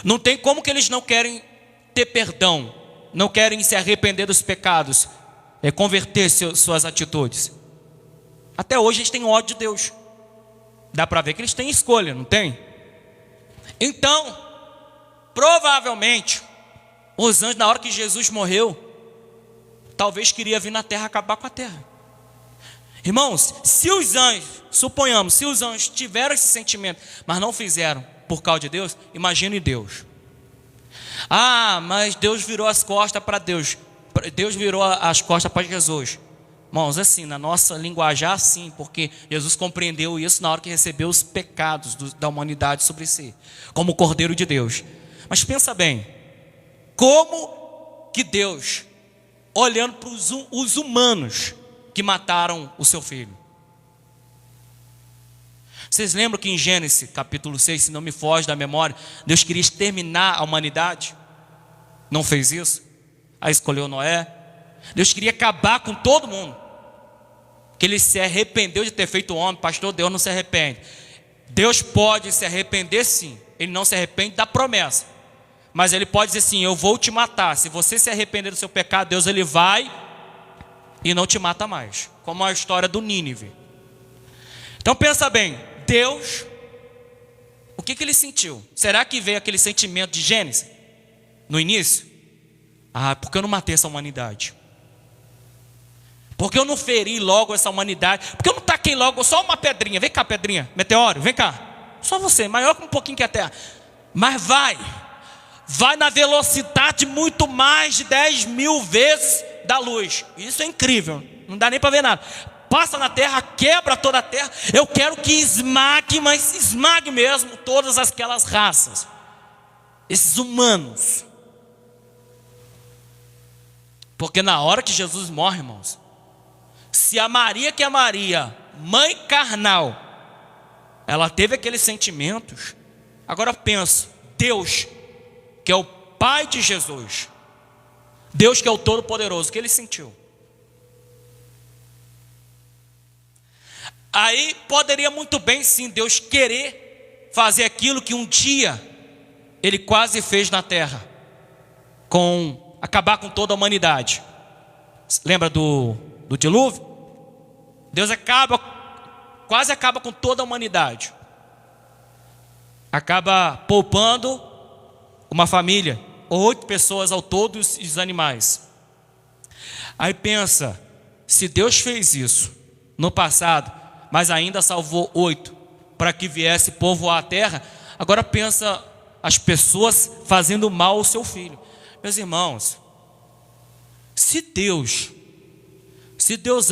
Não tem como que eles não querem ter perdão. Não querem se arrepender dos pecados. Converter suas atitudes. Até hoje eles têm ódio de Deus. Dá para ver que eles têm escolha, não tem? Então, provavelmente, os anjos, na hora que Jesus morreu, talvez queria vir na terra acabar com a terra. Irmãos, se os anjos, suponhamos, se os anjos tiveram esse sentimento, mas não fizeram por causa de Deus, imagine Deus. Ah, mas Deus virou as costas para Deus. Deus virou as costas para Jesus. Irmãos, assim, na nossa linguajar, sim, porque Jesus compreendeu isso na hora que recebeu os pecados da humanidade sobre si, como Cordeiro de Deus. Mas pensa bem, como que Deus, olhando para os humanos que mataram o seu filho? Vocês lembram que em Gênesis capítulo 6, se não me foge da memória, Deus queria exterminar a humanidade? Não fez isso? Aí escolheu Noé. Deus queria acabar com todo mundo. Que ele se arrependeu de ter feito o homem. Pastor, Deus não se arrepende. Deus pode se arrepender sim. Ele não se arrepende da promessa. Mas ele pode dizer assim: eu vou te matar. Se você se arrepender do seu pecado, Deus ele vai e não te mata mais, como a história do Nínive. Então pensa bem, Deus, o que ele sentiu? Será que veio aquele sentimento de Gênesis no início? Porque eu não matei essa humanidade? Porque eu não feri logo essa humanidade? Porque eu não taquei logo só uma pedrinha? Vem cá, pedrinha, meteoro, vem cá. Só você, maior que um pouquinho que a Terra. Mas vai na velocidade muito mais de 10.000 vezes da luz. Isso é incrível, não dá nem para ver nada. Passa na terra, quebra toda a terra. Eu quero que esmague, mas esmague mesmo todas aquelas raças, esses humanos. Porque na hora que Jesus morre, irmãos, se a Maria, que é Maria, mãe carnal, ela teve aqueles sentimentos. Agora pensa, Deus, que é o Pai de Jesus, Deus que é o Todo-Poderoso, o que ele sentiu? Aí poderia muito bem sim Deus querer fazer aquilo que um dia ele quase fez na terra, acabar com toda a humanidade. Lembra do dilúvio? Deus quase acaba com toda a humanidade. Acaba poupando uma família, 8 pessoas ao todo, e os animais. Aí pensa, se Deus fez isso no passado, mas ainda salvou 8 para que viesse povoar a terra, agora pensa as pessoas fazendo mal ao seu filho. Meus irmãos, se Deus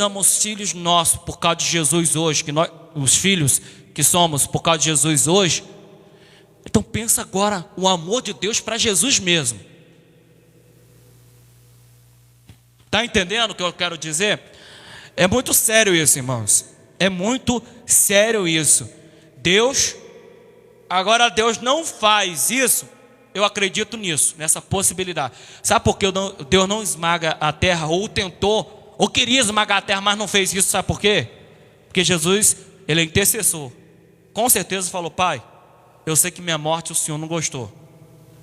ama os filhos nossos por causa de Jesus hoje, que nós, os filhos que somos por causa de Jesus hoje, então pensa agora o amor de Deus para Jesus mesmo. Está entendendo o que eu quero dizer? É muito sério isso, irmãos. É muito sério isso. Deus não faz isso. Eu acredito nisso, nessa possibilidade. Sabe por que Deus não esmaga a terra, ou tentou, ou queria esmagar a terra, mas não fez isso? Sabe por quê? Porque Jesus, ele é intercessor. Com certeza falou: Pai, eu sei que minha morte o Senhor não gostou,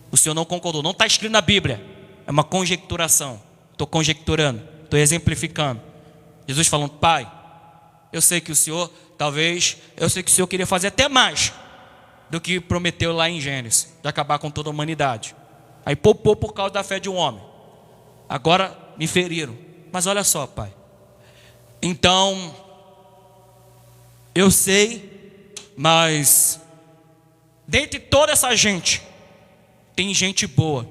o Senhor não concordou, não está escrito na Bíblia, é uma conjecturação. Estou conjecturando, estou exemplificando. Jesus falando: Pai, eu sei que o Senhor, eu sei que o Senhor queria fazer até mais do que prometeu lá em Gênesis, de acabar com toda a humanidade. Aí poupou por causa da fé de um homem. Agora me feriram. Mas olha só, Pai. Então, eu sei, mas dentre toda essa gente, tem gente boa,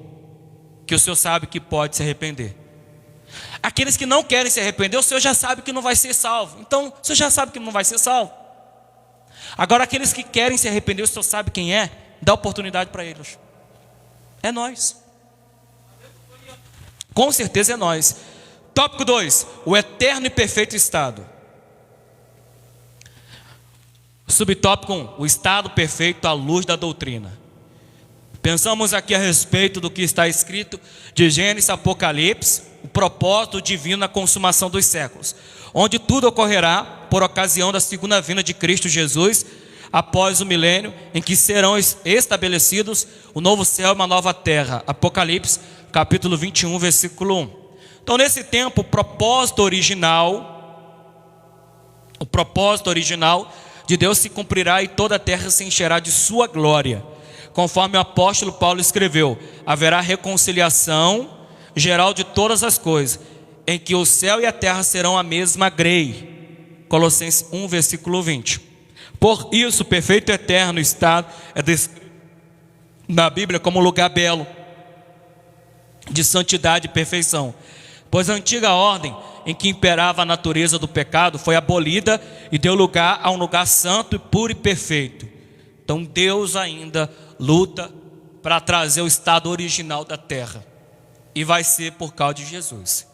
que o Senhor sabe que pode se arrepender. Aqueles que não querem se arrepender, o Senhor já sabe que não vai ser salvo. Então, o Senhor já sabe que não vai ser salvo. Agora, aqueles que querem se arrepender, o Senhor sabe quem é, dá oportunidade para eles. É nós. Com certeza é nós. Tópico 2, o eterno e perfeito estado. Subtópico 1, o estado perfeito à luz da doutrina. Pensamos aqui a respeito do que está escrito de Gênesis, Apocalipse, o propósito divino na consumação dos séculos, onde tudo ocorrerá por ocasião da segunda vinda de Cristo Jesus, após o milênio, em que serão estabelecidos o novo céu e uma nova terra. Apocalipse, capítulo 21, versículo 1. Então, nesse tempo, o propósito original de Deus se cumprirá e toda a terra se encherá de sua glória. Conforme o apóstolo Paulo escreveu: haverá reconciliação geral de todas as coisas, em que o céu e a terra serão a mesma grei. Colossenses 1, versículo 20. Por isso, o perfeito e eterno estado é descrito na Bíblia como um lugar belo, de santidade e perfeição. Pois a antiga ordem em que imperava a natureza do pecado foi abolida e deu lugar a um lugar santo e puro e perfeito. Então Deus ainda luta para trazer o estado original da terra, e vai ser por causa de Jesus.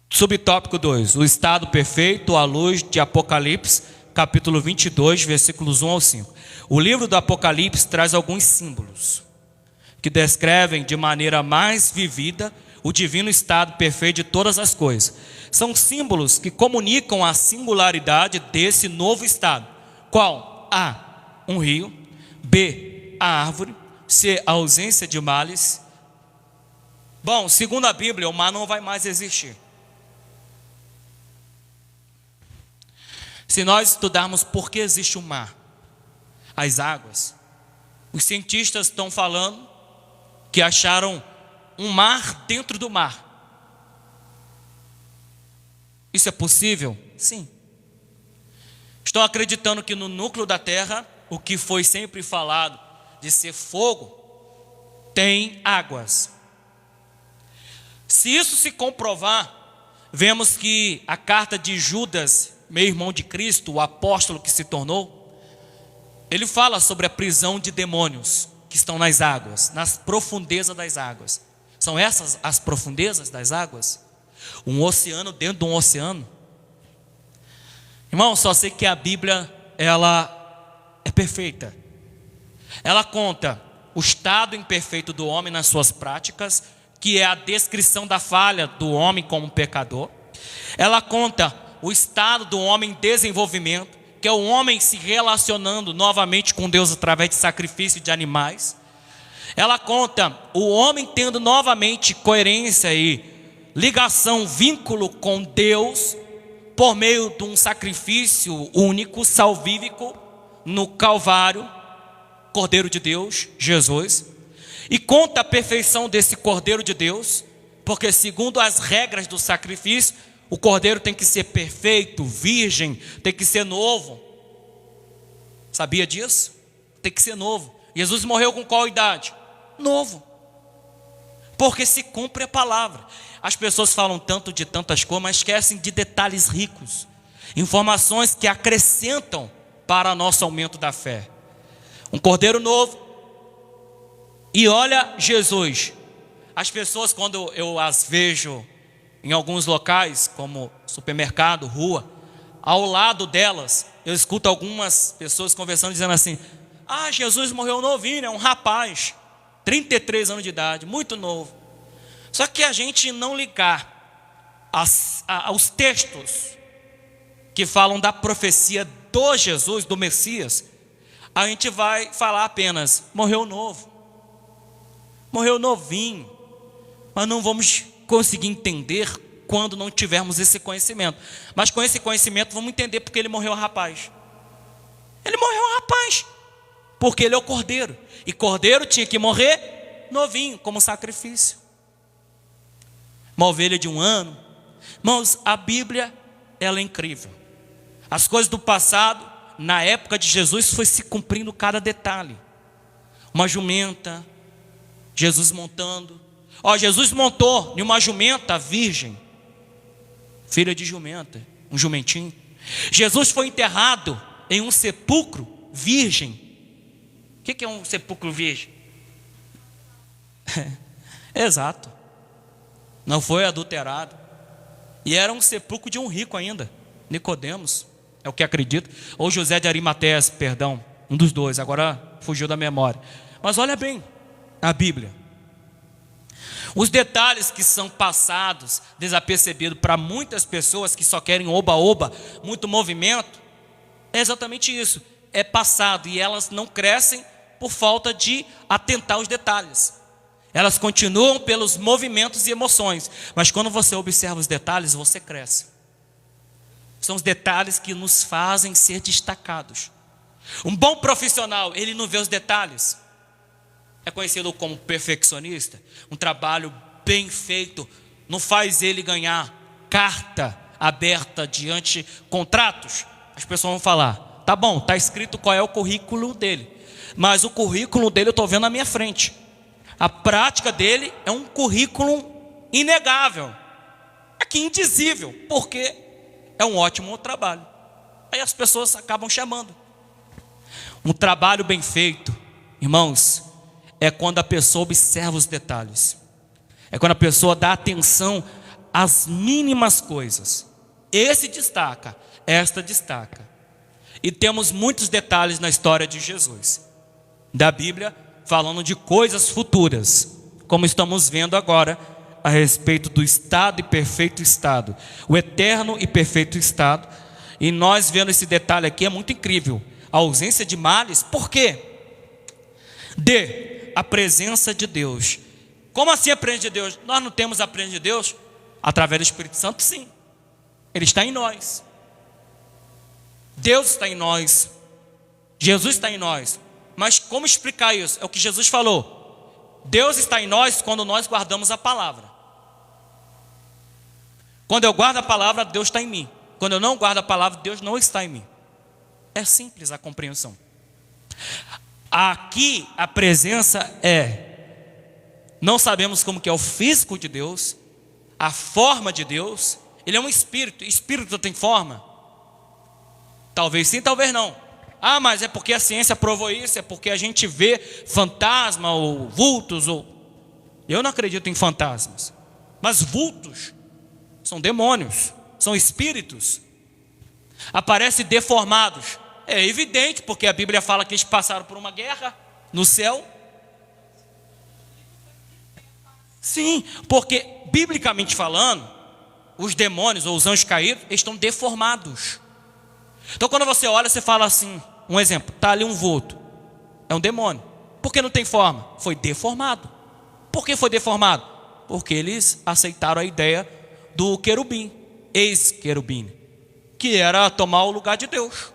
Subtópico 2, o estado perfeito à luz de Apocalipse, capítulo 22, versículos 1 ao 5. O livro do Apocalipse traz alguns símbolos que descrevem de maneira mais vivida o divino estado perfeito de todas as coisas. São símbolos que comunicam a singularidade desse novo estado. Qual? A, um rio. B, a árvore. C, a ausência de males. Bom, segundo a Bíblia, o mar não vai mais existir. Se nós estudarmos por que existe o mar, as águas, os cientistas estão falando que acharam um mar dentro do mar. Isso é possível? Sim. Estão acreditando que no núcleo da Terra, o que foi sempre falado de ser fogo, tem águas. Se isso se comprovar, vemos que a carta de Judas, meu irmão de Cristo, o apóstolo que se tornou, ele fala sobre a prisão de demônios que estão nas águas, nas profundezas das águas. São essas as profundezas das águas? Um oceano dentro de um oceano? Irmão, só sei que a Bíblia, ela é perfeita. Ela conta o estado imperfeito do homem nas suas práticas, que é a descrição da falha do homem como pecador. Ela conta o estado do homem em desenvolvimento, que é o homem se relacionando novamente com Deus através de sacrifício de animais. Ela conta o homem tendo novamente coerência e ligação, vínculo com Deus, por meio de um sacrifício único, salvífico, no Calvário, Cordeiro de Deus, Jesus. E conta a perfeição desse Cordeiro de Deus, porque segundo as regras do sacrifício, o Cordeiro tem que ser perfeito, virgem, tem que ser novo. Sabia disso? Tem que ser novo. Jesus morreu com qual idade? Novo. Porque se cumpre a palavra. As pessoas falam tanto de tantas coisas, mas esquecem de detalhes ricos, informações que acrescentam para nosso aumento da fé. Um Cordeiro novo. E olha Jesus. As pessoas, quando eu as vejo em alguns locais, como supermercado, rua, ao lado delas, eu escuto algumas pessoas conversando, dizendo assim: ah, Jesus morreu novinho, é um rapaz, 33 anos de idade, muito novo. Só que a gente não ligar aos textos que falam da profecia do Jesus, do Messias, a gente vai falar apenas: morreu novo, morreu novinho, mas não vamos conseguir entender quando não tivermos esse conhecimento. Mas com esse conhecimento vamos entender porque ele morreu rapaz. Ele morreu rapaz porque ele é o cordeiro, e cordeiro tinha que morrer novinho, como sacrifício. Uma ovelha de 1 ano. Irmãos, a Bíblia, ela é incrível. As coisas do passado, na época de Jesus, foi se cumprindo cada detalhe. Uma jumenta, Jesus montando. Jesus montou em uma jumenta virgem, filha de jumenta, um jumentinho. Jesus foi enterrado em um sepulcro virgem. O que é um sepulcro virgem? Exato. Não foi adulterado. E era um sepulcro de um rico ainda, Nicodemos, é o que acredito. Ou José de Arimateia, perdão, um dos dois, agora fugiu da memória. Mas olha bem a Bíblia. Os detalhes que são passados desapercebidos para muitas pessoas que só querem oba-oba, muito movimento, é exatamente isso. É passado e elas não crescem por falta de atentar aos detalhes. Elas continuam pelos movimentos e emoções, mas quando você observa os detalhes, você cresce. São os detalhes que nos fazem ser destacados. Um bom profissional, ele não vê os detalhes. É conhecido como perfeccionista. Um trabalho bem feito não faz ele ganhar carta aberta diante de contratos. As pessoas vão falar: tá bom, tá escrito qual é o currículo dele, mas o currículo dele eu estou vendo na minha frente. A prática dele é um currículo inegável, aqui indizível, porque é um ótimo trabalho. Aí as pessoas acabam chamando. Um trabalho bem feito, irmãos, é quando a pessoa observa os detalhes. É quando a pessoa dá atenção às mínimas coisas. Esse destaca, esta destaca. E temos muitos detalhes na história de Jesus, da Bíblia, falando de coisas futuras, como estamos vendo agora, a respeito do estado e perfeito estado, o eterno e perfeito estado. E nós vendo esse detalhe aqui é muito incrível. A ausência de males, por quê? A presença de Deus Como assim aprende de Deus? Nós não temos aprende de Deus? Através do Espírito Santo, sim. Ele está em nós. Deus está em nós. Jesus está em nós. Mas como explicar isso? É o que Jesus falou. Deus está em nós quando nós guardamos a palavra. Quando eu guardo a palavra, Deus está em mim. Quando eu não guardo a palavra, Deus não está em mim. É simples a compreensão. Aqui a presença não sabemos como que é o físico de Deus, a forma de Deus. Ele é um espírito. Espírito tem forma? Talvez sim, talvez não. Ah, mas é porque a ciência provou isso, é porque a gente vê fantasma ou vultos. Eu não acredito em fantasmas. Mas vultos são demônios, são espíritos. Aparecem deformados. É evidente, porque a Bíblia fala que eles passaram por uma guerra no céu. Sim, porque biblicamente falando, os demônios ou os anjos caídos estão deformados. Então quando você olha, você fala assim, um exemplo, está ali um vulto, é um demônio. Por que não tem forma? Foi deformado. Por que foi deformado? Porque eles aceitaram a ideia do querubim, ex-querubim, que era tomar o lugar de Deus.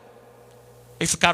Eles ficaram